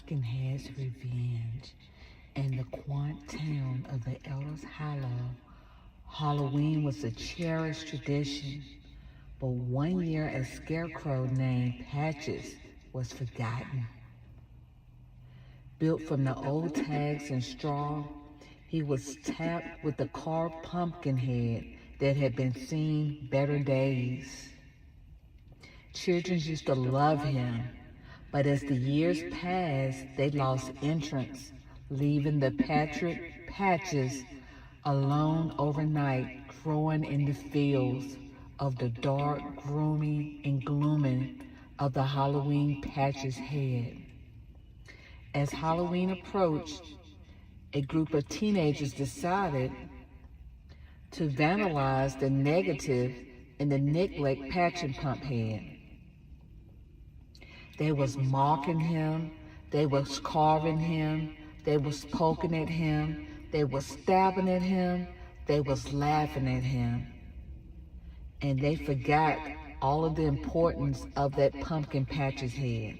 Pumpkinhead's revenge. In the quaint town of the Elders Hollow, Halloween was a cherished tradition, but one year a scarecrow named Patches was forgotten. Built from the old tags and straw, he was tapped with a carved pumpkin head that had been seen better days. Children used to love him, but as the years passed, they lost interest, leaving the Patrick Patches alone overnight, growing in the fields of the dark, gloomy, and glooming of the Halloween Patches head. As Halloween approached, a group of teenagers decided to vandalize the negative in the neglect Patchen Pump head. They was mocking him, they was carving him, they was poking at him, they was stabbing at him, they was laughing at him. And they forgot all of the importance of that pumpkin Patches head.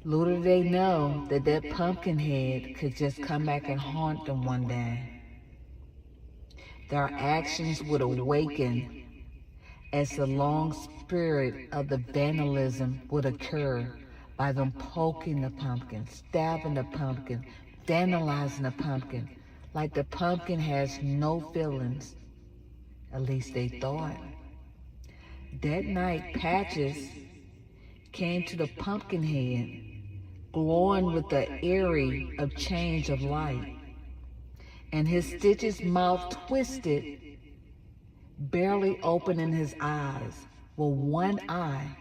Little did they know that that pumpkin head could just come back and haunt them one day. Their actions would awaken as the long spirit of the vandalism would occur by them poking the pumpkin, stabbing the pumpkin, vandalizing the pumpkin, like the pumpkin has no feelings. At least they thought. That night, Patches came to the pumpkin head, glowing with the eerie of change of light, and his stitches mouth twisted, barely opening his eyes, with one eye.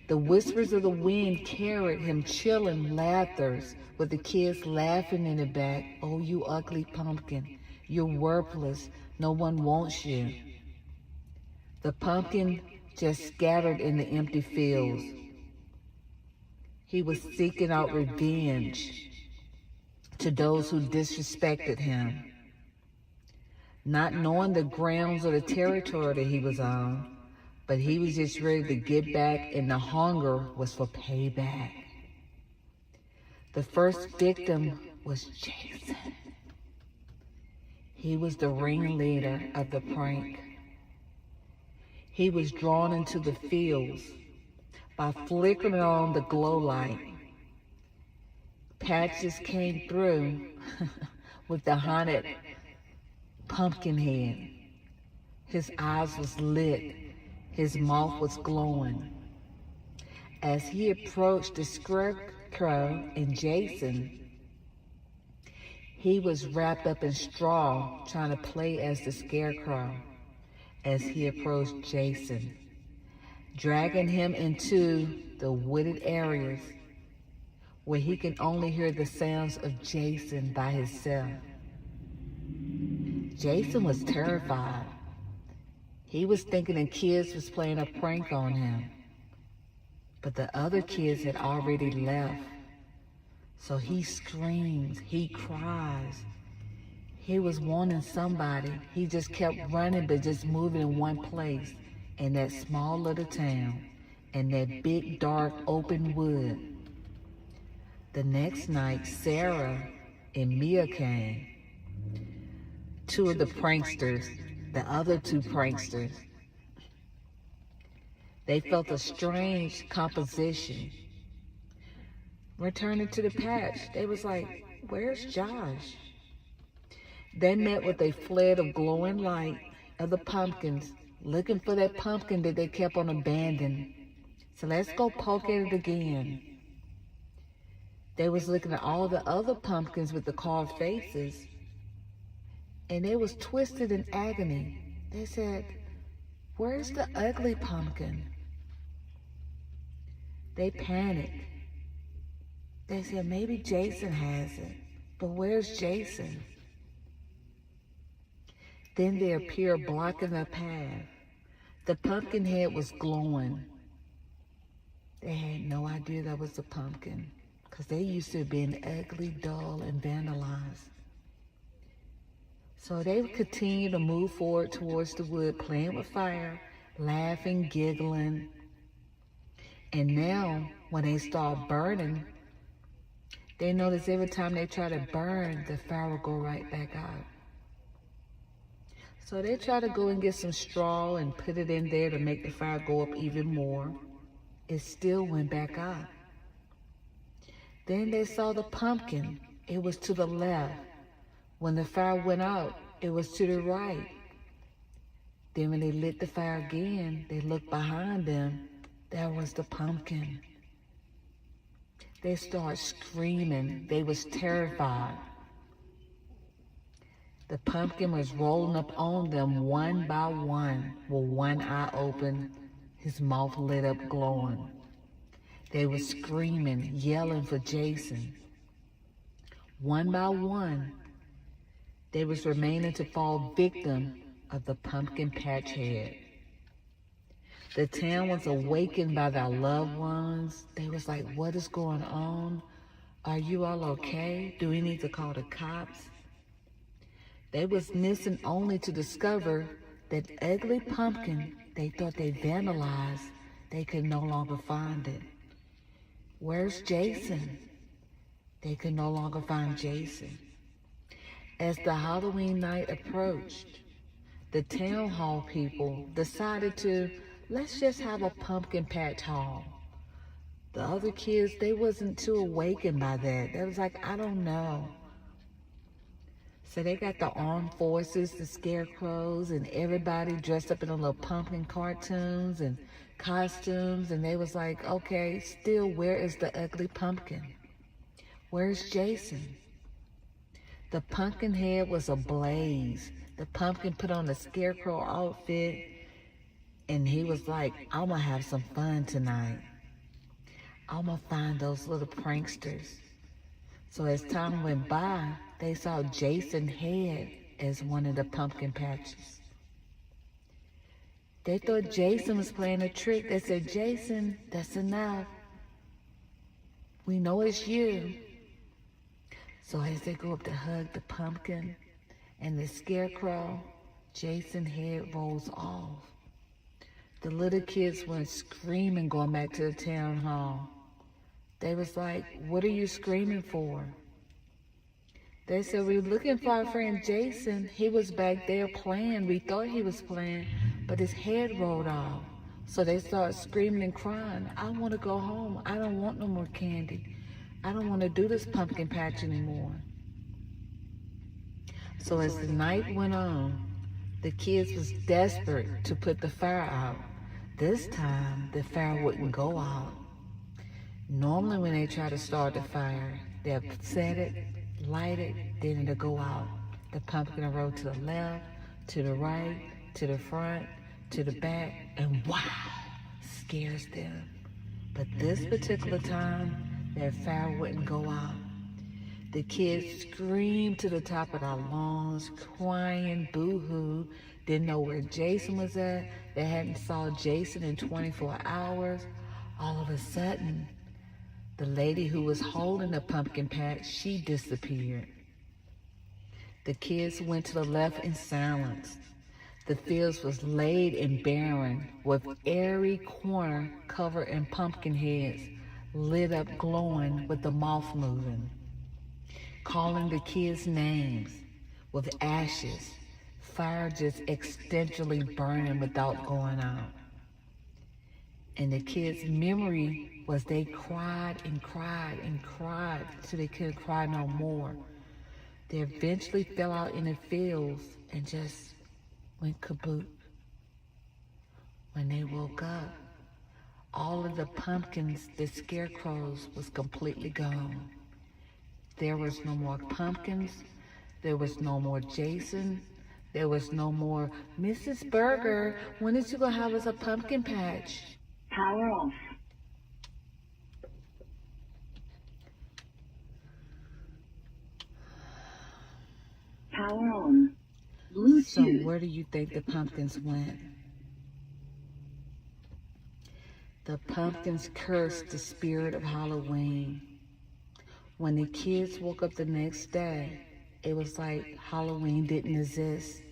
The whispers of the wind carried him chilling laughters, with the kids laughing in the back. Oh, you ugly pumpkin, you're worthless, no one wants you. The pumpkin just scattered in the empty fields. He was seeking out revenge to those who disrespected him, not knowing the grounds or the territory that he was on, but he was just ready to get back, and the hunger was for payback. The first victim was Jason. He was the ringleader of the prank. He was drawn into the fields by flickering on the glow light. Patches came through with the haunted pumpkin head. His eyes was lit, his mouth was glowing. As he approached the scarecrow and Jason, he was wrapped up in straw, trying to play as the scarecrow as he approached Jason, dragging him into the wooded areas where he can only hear the sounds of Jason by himself. Jason was terrified. He was thinking the kids was playing a prank on him, but the other kids had already left. So he screams, he cries. He was wanting somebody. He just kept running, but just moving in one place in that small little town, in that big, dark, open wood. The next night, Sarah and Mia came, two of the pranksters, the other two pranksters. They felt a strange composition. Returning to the patch, they was like, where's Josh? They met with a flood of glowing light of the pumpkins, looking for that pumpkin that they kept on abandoning. So let's go poke at it again. They was looking at all the other pumpkins with the carved faces, and they was twisted in agony. They said, where's the ugly pumpkin? They panicked. They said, maybe Jason has it, but where's Jason? Then they appeared blocking the path. The pumpkin head was glowing. They had no idea that was a pumpkin, because they used to be ugly, dull, and vandalized. So they would continue to move forward towards the wood, playing with fire, laughing, giggling. And now, when they start burning, they notice every time they try to burn, the fire will go right back out. So they try to go and get some straw and put it in there to make the fire go up even more. It still went back out. Then they saw the pumpkin. It was to the left. When the fire went out, it was to the right. Then when they lit the fire again, they looked behind them. There was the pumpkin. They started screaming. They was terrified. The pumpkin was rolling up on them one by one, with one eye open, his mouth lit up glowing. They were screaming, yelling for Jason. One by one, they was remaining to fall victim of the pumpkin patch head. The town was awakened by their loved ones. They was like, what is going on? Are you all okay? Do we need to call the cops? They was missing only to discover that ugly pumpkin they thought they vandalized, they could no longer find it. Where's Jason? They could no longer find Jason. As the Halloween night approached, the town hall people decided to, let's just have a pumpkin patch haul. The other kids, they wasn't too awakened by that. They was like, I don't know. So they got the armed forces, the scarecrows, and everybody dressed up in the little pumpkin cartoons and costumes, and they was like, okay, still, where is the ugly pumpkin? Where's Jason? The pumpkin head was ablaze. The pumpkin put on the scarecrow outfit, and he was like, I'm gonna have some fun tonight. I'm gonna find those little pranksters. So as time went by, they saw Jason's head as one of the pumpkin patches. They thought Jason was playing a trick. They said, Jason, that's enough. We know it's you. So as they go up to hug the pumpkin and the scarecrow, Jason's head rolls off. The little kids went screaming going back to the town hall. They was like, what are you screaming for? They said, we're looking for our friend Jason. He was back there playing. We thought he was playing, but his head rolled off. So they started screaming and crying. I want to go home. I don't want no more candy. I don't want to do this pumpkin patch anymore. So as the night went on, the kids was desperate to put the fire out. This time, the fire wouldn't go out. Normally when they try to start the fire, they'll set it, light it, then it'll go out. The pumpkin will roll to the left, to the right, to the front, to the back, and wow, scares them. But this particular time, that fire wouldn't go out. The kids screamed to the top of their lungs, crying, boo-hoo, didn't know where Jason was at. They hadn't saw Jason in 24 hours. All of a sudden, the lady who was holding the pumpkin patch, she disappeared. The kids went to the left in silence. The fields was laid and barren, with every corner covered in pumpkin heads, lit up glowing with the moth moving, calling the kids' names with ashes, fire just extensionally burning without going out. And the kids' memory was they cried and cried and cried till they couldn't cry no more. They eventually fell out in the fields and just went kaboot. When they woke up, all of the pumpkins, the scarecrows, was completely gone. There was no more pumpkins. There was no more Jason. There was no more Mrs. Burger. When is you gonna have us a pumpkin patch? Power off. Power on. Bluetooth. So where do you think the pumpkins went? The pumpkins cursed the spirit of Halloween. When the kids woke up the next day, it was like Halloween didn't exist.